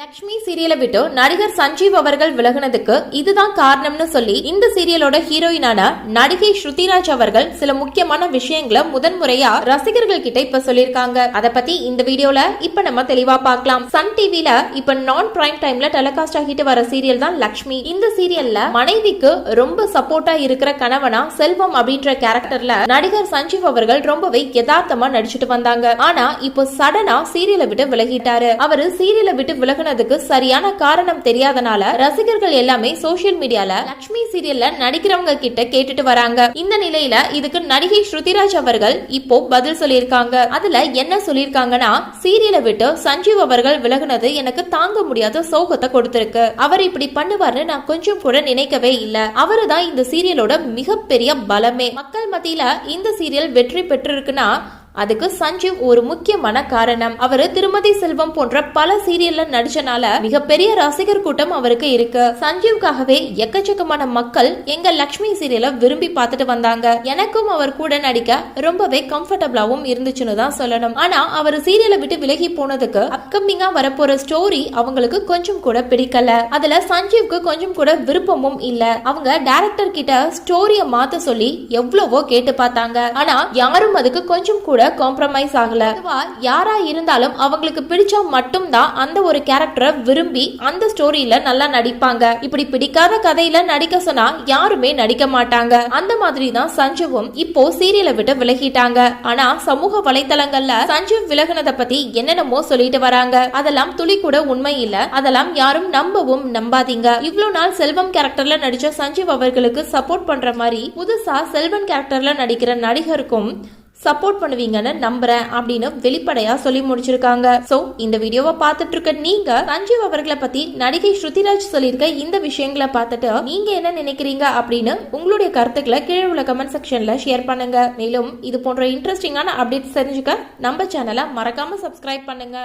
லக்ஷ்மி சீரியலை விட்டு நடிகர் சஞ்சீவ் அவர்கள் விலகினதுக்கு இதுதான் காரணம்னு சொல்லி இந்த சீரியலோட ஹீரோயினான நடிகை ஸ்ருதிராஜ் அவர்கள் சில முக்கியமான விஷயங்களை முதன்முறையா ரசிகர்கள் கிட்ட இப்ப சொல்லிருக்காங்க. அத பத்தி இந்த வீடியோல இப்ப நம்ம தெளிவா பார்க்கலாம். சன் டிவில இப்ப நான் பிரைம் டைம்ல டெலிகாஸ்ட் ஆகிட்டு வர சீரியல் தான் லக்ஷ்மி. இந்த சீரியல்ல மனைவிக்கு ரொம்ப சப்போர்ட்டா இருக்கிற கணவனா செல்வம் அப்படின்ற கேரக்டர்ல நடிகர் சஞ்சீவ் அவர்கள் ரொம்பவே யதார்த்தமா நடிச்சிட்டு வந்தாங்க. ஆனா இப்போ சடனா சீரியலை விட்டு விலகிட்டாரு. அவரு சீரியலை விட்டு விலகினதுக்கு சரியான காரணம் தெரியாதனால ரசிகர்கள் எல்லாமே சோசியல் மீடியால லக்ஷ்மி சீரியல்ல நடிக்கிறவங்க கிட்ட கேட்டுட்டு வராங்க. இந்த நிலையில இதுக்கு நடிகை ஸ்ருதிராஜ் அவர்கள் இப்போ பதில் சொல்லியிருக்காங்க. அதுல என்ன சொல்லியிருக்காங்கன்னா, சீரியலை விட்டு சஞ்சீவ் அவர்கள் விலகினது எனக்கு தாங்க முடியாத சோகத்தை கொடுத்திருக்கு. அவர் இப்படி பண்ணுவார்னு நான் கொஞ்சம் கூட நினைக்கவே இல்ல. அவருதான் இந்த சீரியலோட மிகப்பெரிய பலமே. மக்கள் மத்தியில இந்த சீரியல் வெற்றி பெற்றிருக்குன்னா அதுக்கு சஞ்சீவ் ஒரு முக்கியமான காரணம். அவரு திருமதி செல்வம் போன்ற பல சீரியல்ல நடிச்சனால மிகப்பெரிய ரசிகர் கூட்டம் அவருக்கு இருக்கு. சஞ்சீவ்காகவே எக்கச்சக்கமான மக்கள் எங்க லக்ஷ்மி சீரியலை விரும்பி பார்த்துட்டு வந்தாங்க. எனக்கும் அவர் கூட நடிக்க ரொம்பவே கம்ஃபர்டபுளாவும் இருந்துச்சுன்னு தான் சொல்லணும். ஆனா அவர் சீரியலை விட்டு விலகி போனதுக்கு அப்கமிங்கா வரப்போற ஸ்டோரி அவங்களுக்கு கொஞ்சம் கூட பிடிக்கல. அதுல சஞ்சீவ்க்கு கொஞ்சம் கூட விருப்பமும் இல்ல. அவங்க டைரக்டர் கிட்ட ஸ்டோரிய மாத்த சொல்லி எவ்வளவோ கேட்டு பார்த்தாங்க. ஆனா யாரும் அதுக்கு கொஞ்சம் கூட காம்ப்ரமைஸ் ஆகல. யாரா இருந்தாலும் அவங்களுக்கு பிடிச்சா மட்டும் தான் அந்த ஒரு கேரக்டரை விரும்பி அந்த ஸ்டோரியில நல்லா நடிப்பாங்க. இப்படி பிடிக்காத கதையில நடிக்க சொன்னா யாருமே நடிக்க மாட்டாங்க. அந்த மாதிரி தான் சஞ்சீவும் இப்போ சீரியலை விட்டு விலகிட்டாங்க. ஆனா சமூக வலைத்தளங்கள்ல சஞ்சீவ் விலகினதை பத்தி என்னென்னமோ சொல்லிட்டு வராங்க. அதெல்லாம் துளி கூட உண்மை இல்ல. அதெல்லாம் யாரும் நம்பவும் நம்பாதீங்க. இவ்வளவு நாள் செல்வம் கேரக்டர்ல நடிச்ச சஞ்சீவ் அவர்களுக்கு சப்போர்ட் பண்ற மாதிரி புதுசா செல்வன் கேரக்டர்ல நடிக்கிற நடிகருக்கும் சப்போர்ட் பண்ணுவீங்கன்னு நம்புறேன் அப்படின்னு வெளிப்படையா சொல்லி முடிச்சிருக்காங்க. சோ இந்த வீடியோவை பார்த்துட்டு இருக்க நீங்க சஞ்சீவ் அவர்களை பத்தி நடிகை ஸ்ருதிராஜ் சொல்லியிருக்க இந்த விஷயங்களை பார்த்துட்டு நீங்க என்ன நினைக்கிறீங்க அப்படின்னு உங்களுடைய கருத்துக்களை கீழே உள்ள கமெண்ட் செக்ஷன்ல ஷேர் பண்ணுங்க. மேலும் இது போன்ற இன்ட்ரெஸ்டிங்கான அப்டேட்ஸ் தெரிஞ்சுக்க நம்ம சேனலை மறக்காம சப்ஸ்கிரைப் பண்ணுங்க.